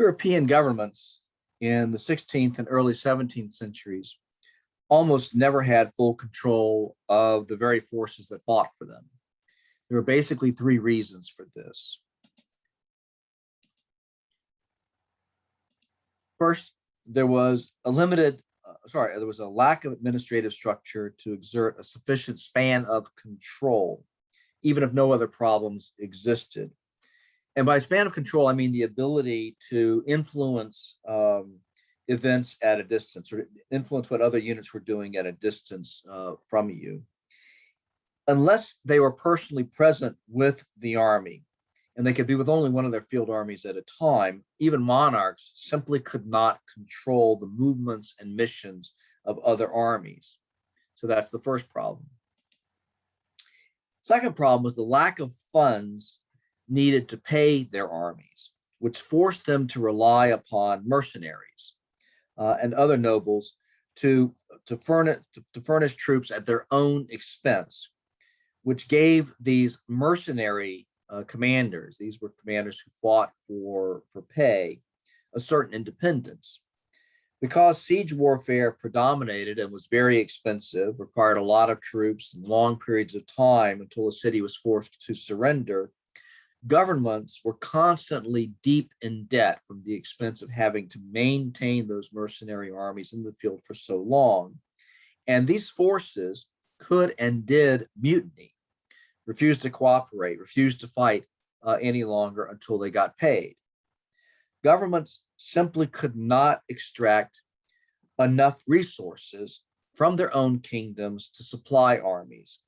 European governments in the 16th and early 17th centuries almost never had full control of the very forces that fought for them. There were basically three reasons for this. First, there was a lack of administrative structure to exert a sufficient span of control, even if no other problems existed. And by span of control, I mean the ability to influence events at a distance, or influence what other units were doing at a distance from you, unless they were personally present with the army, and they could be with only one of their field armies at a time. Even monarchs simply could not control the movements and missions of other armies. So that's the first problem. Second problem was the lack of funds needed to pay their armies, which forced them to rely upon mercenaries and other nobles to furnish troops at their own expense, which gave these mercenary commanders, these were commanders who fought for pay, a certain independence. Because siege warfare predominated and was very expensive, required a lot of troops and long periods of time until a city was forced to surrender, governments were constantly deep in debt from the expense of having to maintain those mercenary armies in the field for so long. And these forces could and did mutiny, refused to cooperate, refused to fight any longer until they got paid. Governments simply could not extract enough resources from their own kingdoms to supply armies,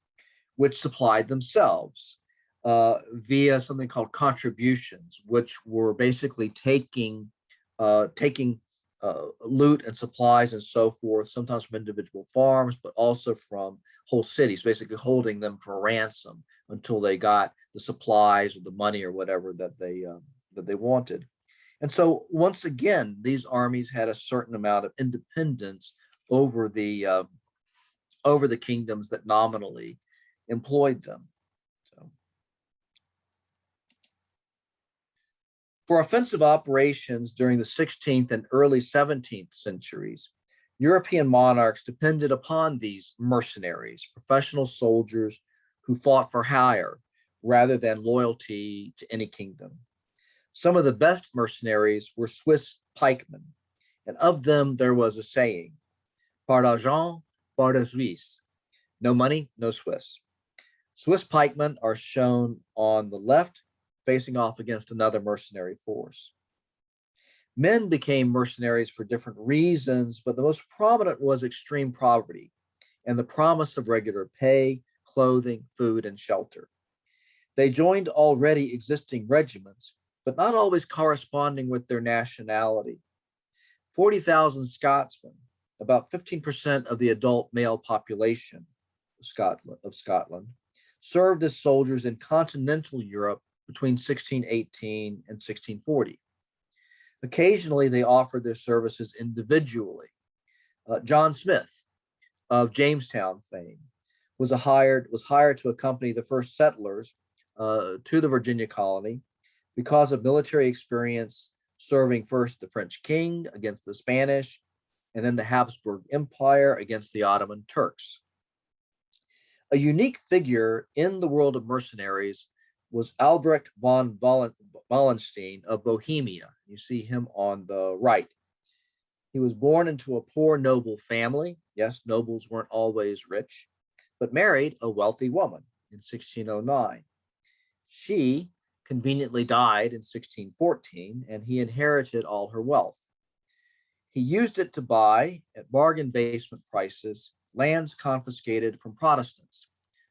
which supplied themselves via something called contributions, which were basically taking loot and supplies and so forth, sometimes from individual farms, but also from whole cities, basically holding them for ransom until they got the supplies or the money or whatever that they wanted. And so once again, these armies had a certain amount of independence over the kingdoms that nominally employed them. So, for offensive operations during the 16th and early 17th centuries, European monarchs depended upon these mercenaries, professional soldiers who fought for hire rather than loyalty to any kingdom. Some of the best mercenaries were Swiss pikemen, and of them there was a saying, "Pas d'argent, pas de Suisse." No money, no Swiss. Swiss pikemen are shown on the left, facing off against another mercenary force. Men became mercenaries for different reasons, but the most prominent was extreme poverty and the promise of regular pay, clothing, food, and shelter. They joined already existing regiments, but not always corresponding with their nationality. 40,000 Scotsmen, about 15% of the adult male population of Scotland, served as soldiers in continental Europe between 1618 and 1640. Occasionally, they offered their services individually. John Smith of Jamestown fame was hired to accompany the first settlers to the Virginia colony because of military experience serving first the French king against the Spanish, and then the Habsburg Empire against the Ottoman Turks. A unique figure in the world of mercenaries was Albrecht von Wallenstein of Bohemia. You see him on the right. He was born into a poor noble family. Yes, nobles weren't always rich, but married a wealthy woman in 1609. She conveniently died in 1614, and he inherited all her wealth. He used it to buy, at bargain basement prices, lands confiscated from Protestants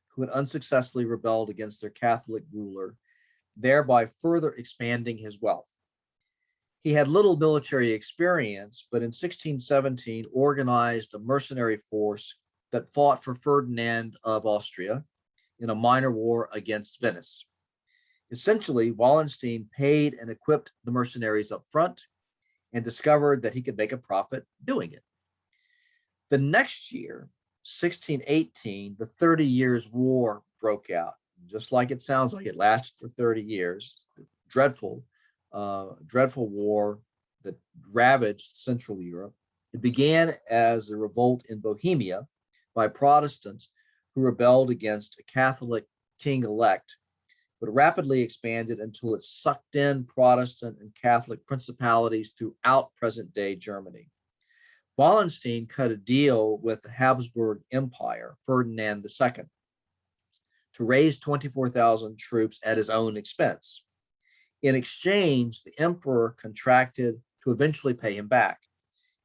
who had unsuccessfully rebelled against their Catholic ruler, thereby further expanding his wealth. He had little military experience, but in 1617 organized a mercenary force that fought for Ferdinand of Austria in a minor war against Venice. Essentially, Wallenstein paid and equipped the mercenaries up front and discovered that he could make a profit doing it. The next year, 1618, the 30 Years' War broke out. Just like it sounds like, it lasted for 30 years. Dreadful war that ravaged Central Europe. It began as a revolt in Bohemia by Protestants who rebelled against a Catholic king-elect, but rapidly expanded until it sucked in Protestant and Catholic principalities throughout present-day Germany. Wallenstein cut a deal with the Habsburg Empire, Ferdinand II, to raise 24,000 troops at his own expense. In exchange, the emperor contracted to eventually pay him back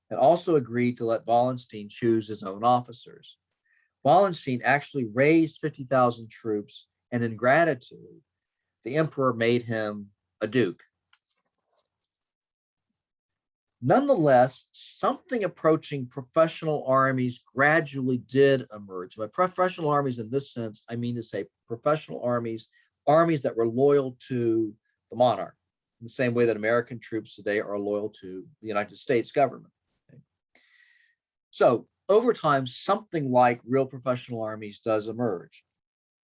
and also agreed to let Wallenstein choose his own officers. Wallenstein actually raised 50,000 troops, and in gratitude, the emperor made him a duke. Nonetheless, something approaching professional armies gradually did emerge. By professional armies in this sense, I mean to say professional armies, armies that were loyal to the monarch, in the same way that American troops today are loyal to the United States government. Okay. So over time, something like real professional armies does emerge.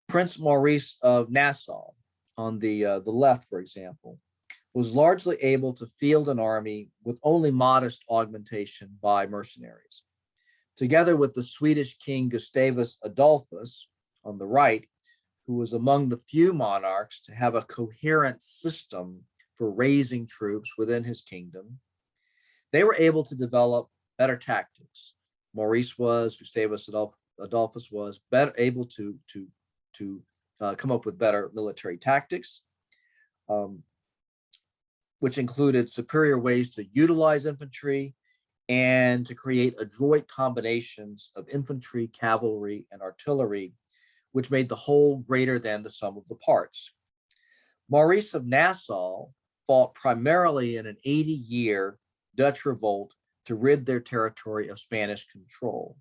Prince Maurice of Nassau, on the left, for example, was largely able to field an army with only modest augmentation by mercenaries. Together with the Swedish king Gustavus Adolphus on the right, who was among the few monarchs to have a coherent system for raising troops within his kingdom, they were able to develop better tactics. Maurice was, Gustavus Adolphus was better able to come up with better military tactics, which included superior ways to utilize infantry and to create adroit combinations of infantry, cavalry, and artillery, which made the whole greater than the sum of the parts. Maurice of Nassau fought primarily in an 80-year Dutch revolt to rid their territory of Spanish control.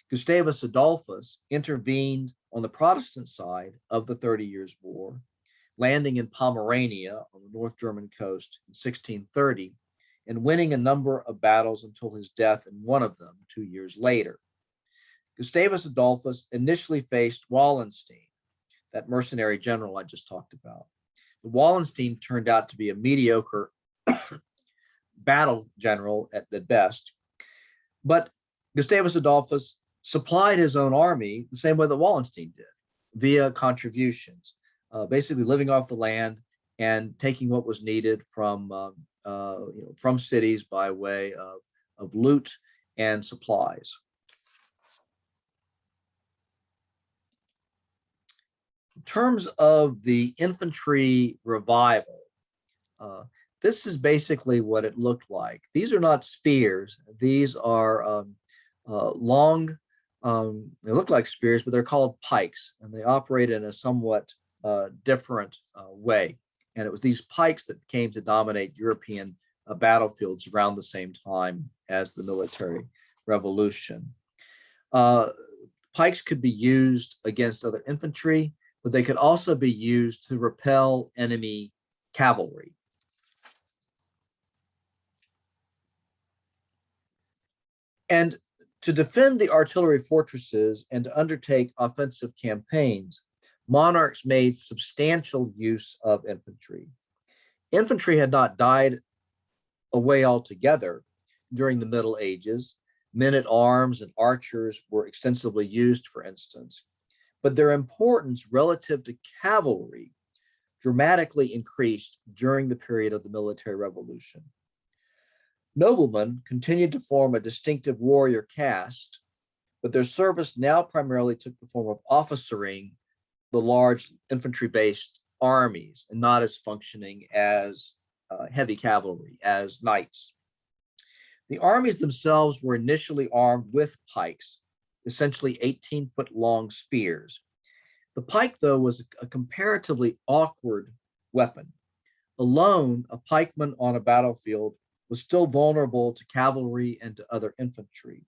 Gustavus Adolphus intervened on the Protestant side of the 30 Years' War, landing in Pomerania on the North German coast in 1630 and winning a number of battles until his death in one of them 2 years later. Gustavus Adolphus initially faced Wallenstein, that mercenary general I just talked about. Wallenstein turned out to be a mediocre battle general at best, but Gustavus Adolphus supplied his own army the same way that Wallenstein did, via contributions, basically living off the land and taking what was needed from cities by way of loot and supplies. In terms of the infantry revival, this is basically what it looked like. These are not spears. These are long, they look like spears, but they're called pikes, and they operate in a somewhat different way. And it was these pikes that came to dominate European battlefields around the same time as the military revolution. Pikes could be used against other infantry, but they could also be used to repel enemy cavalry. And to defend the artillery fortresses and to undertake offensive campaigns, monarchs made substantial use of infantry. Infantry had not died away altogether during the Middle Ages. Men-at-arms and archers were extensively used, for instance, but their importance relative to cavalry dramatically increased during the period of the military revolution. Noblemen continued to form a distinctive warrior caste, but their service now primarily took the form of officering the large infantry-based armies and not as functioning as heavy cavalry, as knights. The armies themselves were initially armed with pikes, essentially 18-foot long spears. The pike, though, was a comparatively awkward weapon. Alone, a pikeman on a battlefield was still vulnerable to cavalry and to other infantry.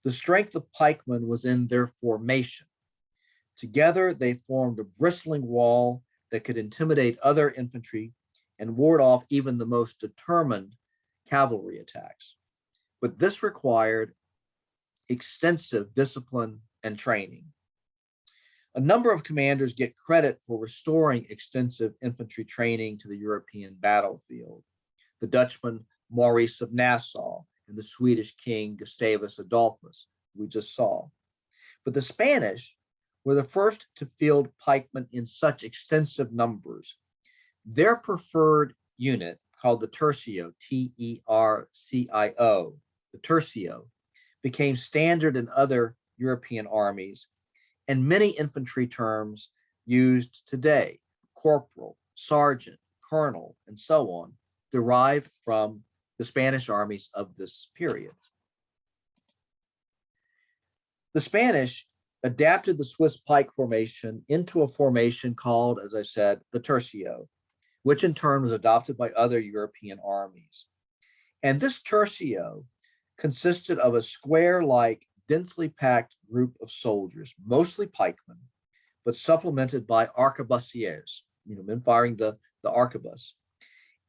The strength of pikemen was in their formation. Together, they formed a bristling wall that could intimidate other infantry and ward off even the most determined cavalry attacks. But this required extensive discipline and training. A number of commanders get credit for restoring extensive infantry training to the European battlefield. The Dutchman Maurice of Nassau, and the Swedish king Gustavus Adolphus, we just saw. But the Spanish were the first to field pikemen in such extensive numbers. Their preferred unit, called the tercio, Tercio, the tercio, became standard in other European armies, and many infantry terms used today, corporal, sergeant, colonel, and so on, derive from the Spanish armies of this period. The Spanish adapted the Swiss pike formation into a formation called, as I said, the tercio, which in turn was adopted by other European armies. And this tercio consisted of a square-like, densely packed group of soldiers, mostly pikemen, but supplemented by arquebusiers, men firing the arquebus.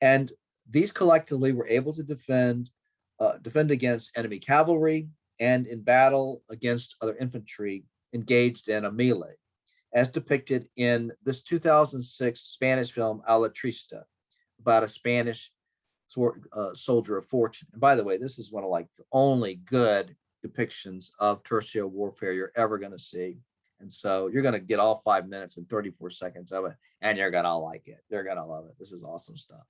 And these collectively were able to defend against enemy cavalry and in battle against other infantry engaged in a melee, as depicted in this 2006 Spanish film A la Triste, about a Spanish soldier of fortune. And by the way, this is one of the only good depictions of tercio warfare you're ever going to see. And so you're going to get all 5 minutes and 34 seconds of it, and you're going to like it. You're going to love it. This is awesome stuff.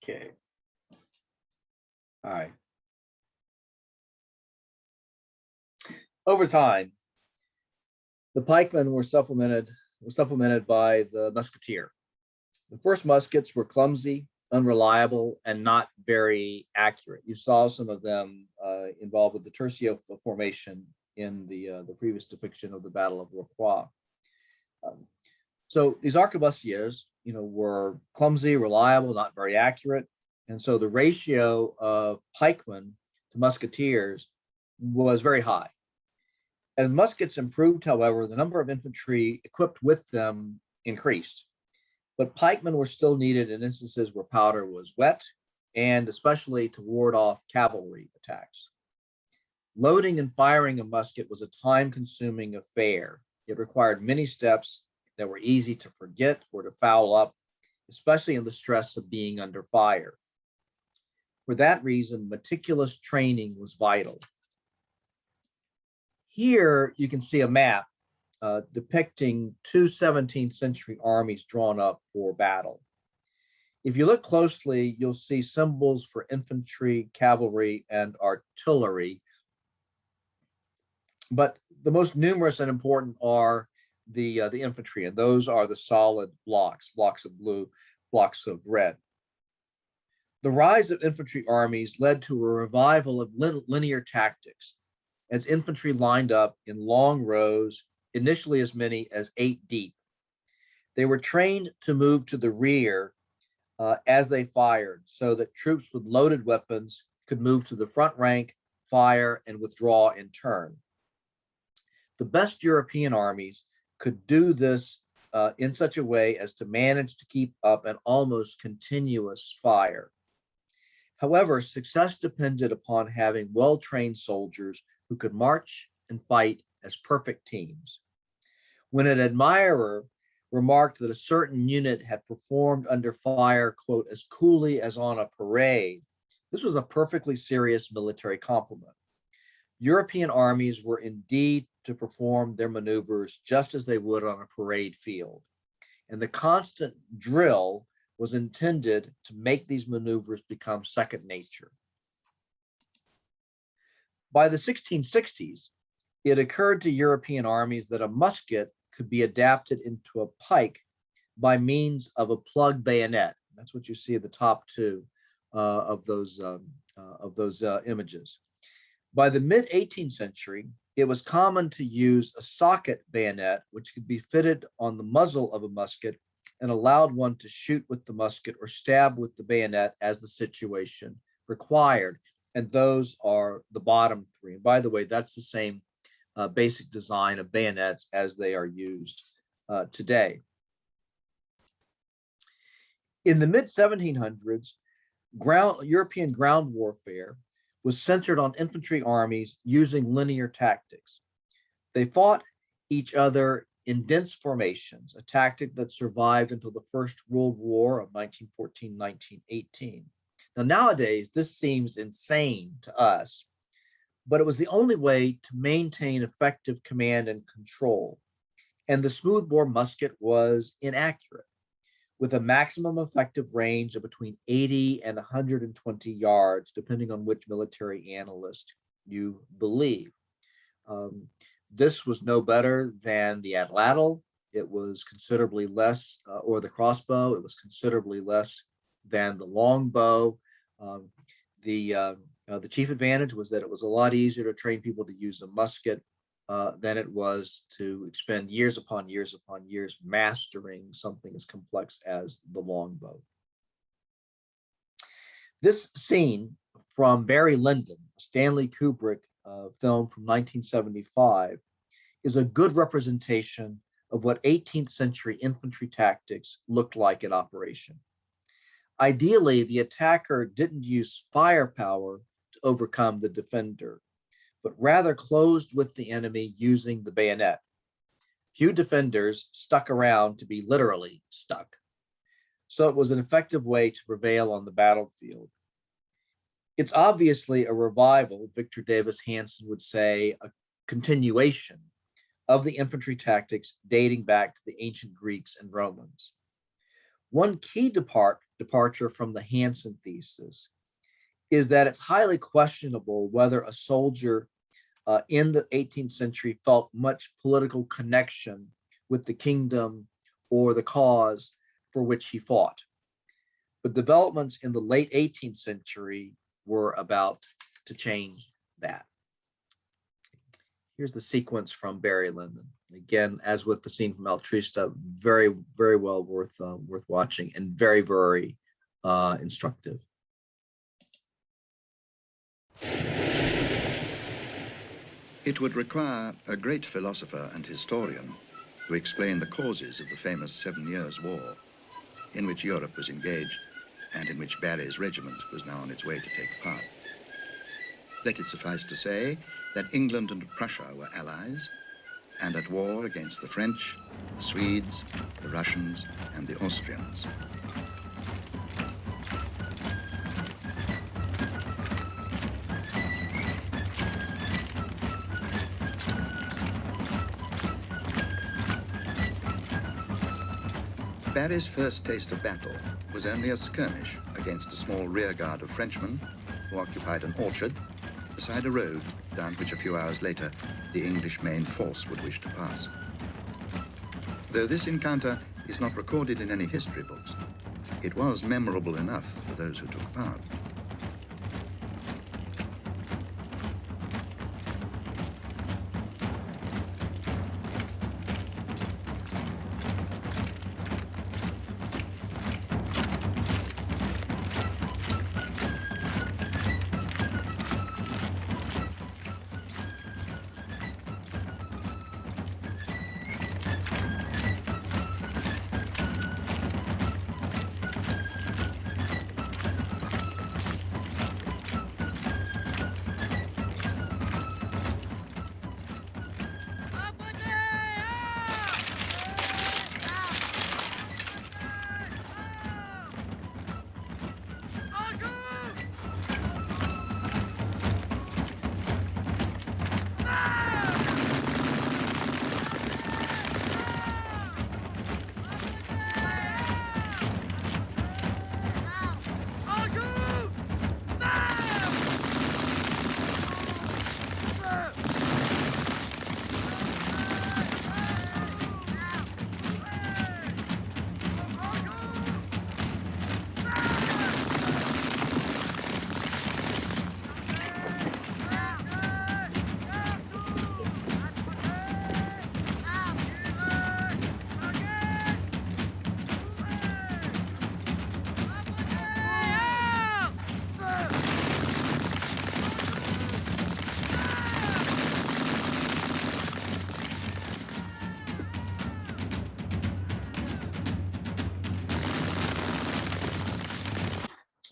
Okay. All right. Over time, the pikemen were supplemented by the musketeer. The first muskets were clumsy, unreliable, and not very accurate. You saw some of them involved with the tercio formation in the previous depiction of the Battle of Rocroi. So these arquebusiers, were clumsy, reliable, not very accurate, and so the ratio of pikemen to musketeers was very high. As muskets improved, however, the number of infantry equipped with them increased. But pikemen were still needed in instances where powder was wet, and especially to ward off cavalry attacks. Loading and firing a musket was a time-consuming affair. It required many steps that were easy to forget or to foul up, especially in the stress of being under fire. For that reason, meticulous training was vital. Here you can see a map depicting two 17th century armies drawn up for battle. If you look closely, you'll see symbols for infantry, cavalry, and artillery. But the most numerous and important are the infantry, and those are the solid blocks of blue, blocks of red. The rise of infantry armies led to a revival of linear tactics, as infantry lined up in long rows, initially as many as 8 deep. They were trained to move to the rear as they fired, so that troops with loaded weapons could move to the front rank, fire, and withdraw in turn. The best European armies could do this in such a way as to manage to keep up an almost continuous fire. However, success depended upon having well-trained soldiers who could march and fight as perfect teams. When an admirer remarked that a certain unit had performed under fire, quote, as coolly as on a parade, this was a perfectly serious military compliment. European armies were indeed to perform their maneuvers just as they would on a parade field. And the constant drill was intended to make these maneuvers become second nature. By the 1660s, it occurred to European armies that a musket could be adapted into a pike by means of a plug bayonet. That's what you see at the top two of those images. By the mid-18th century, it was common to use a socket bayonet, which could be fitted on the muzzle of a musket and allowed one to shoot with the musket or stab with the bayonet as the situation required. And those are the bottom three. And by the way, that's the same basic design of bayonets as they are used today. In the mid-1700s, European ground warfare was centered on infantry armies using linear tactics. They fought each other in dense formations, a tactic that survived until the First World War of 1914-1918. Now, nowadays, this seems insane to us, but it was the only way to maintain effective command and control. And the smoothbore musket was inaccurate. with a maximum effective range of between 80 and 120 yards, depending on which military analyst you believe. Um, this was no better than the atlatl. It was considerably less, or the crossbow. It was considerably less than the longbow. Um, the chief advantage was that it was a lot easier to train people to use a musket than it was to expend years upon years upon years mastering something as complex as the longbow. This scene from Barry Lyndon, Stanley Kubrick film from 1975, is a good representation of what 18th century infantry tactics looked like in operation. Ideally, the attacker didn't use firepower to overcome the defender, but rather closed with the enemy using the bayonet. Few defenders stuck around to be literally stuck. So it was an effective way to prevail on the battlefield. It's obviously a revival, Victor Davis Hanson would say, a continuation of the infantry tactics dating back to the ancient Greeks and Romans. One key departure from the Hanson thesis is that it's highly questionable whether a soldier in the 18th century felt much political connection with the kingdom or the cause for which he fought. But developments in the late 18th century were about to change that. Here's the sequence from Barry Lyndon. Again, as with the scene from El Triste, very, very well worth watching and very, very instructive. It would require a great philosopher and historian to explain the causes of the famous 7 Years' War, in which Europe was engaged and in which Barry's regiment was now on its way to take part. Let it suffice to say that England and Prussia were allies and at war against the French, the Swedes, the Russians, and the Austrians. Barry's first taste of battle was only a skirmish against a small rearguard of Frenchmen who occupied an orchard beside a road down which a few hours later the English main force would wish to pass. Though this encounter is not recorded in any history books, it was memorable enough for those who took part.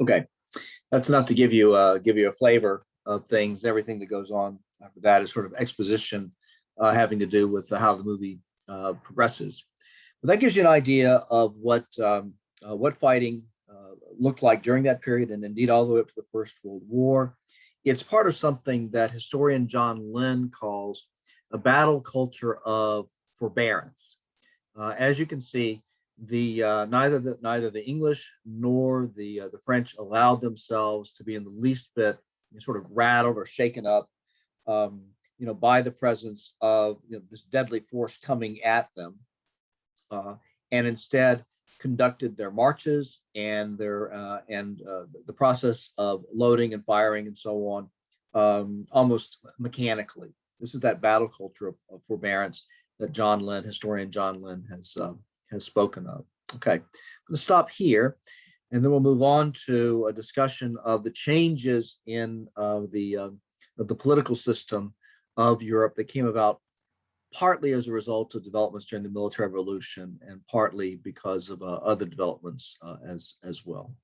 Okay, that's enough to give you a flavor of things. Everything that goes on after that is sort of exposition having to do with how the movie progresses. But that gives you an idea of what fighting looked like during that period, and indeed all the way up to the First World War. It's part of something that historian John Lynn calls a battle culture of forbearance. As you can see, Neither the English nor the French allowed themselves to be in the least bit sort of rattled or shaken up, by the presence of this deadly force coming at them, and instead conducted their marches and the process of loading and firing and so on, almost mechanically. This is that battle culture of forbearance that historian John Lynn has spoken of. Okay, I'm going to stop here, and then we'll move on to a discussion of the changes in the political system of Europe that came about partly as a result of developments during the military revolution and partly because of other developments as well.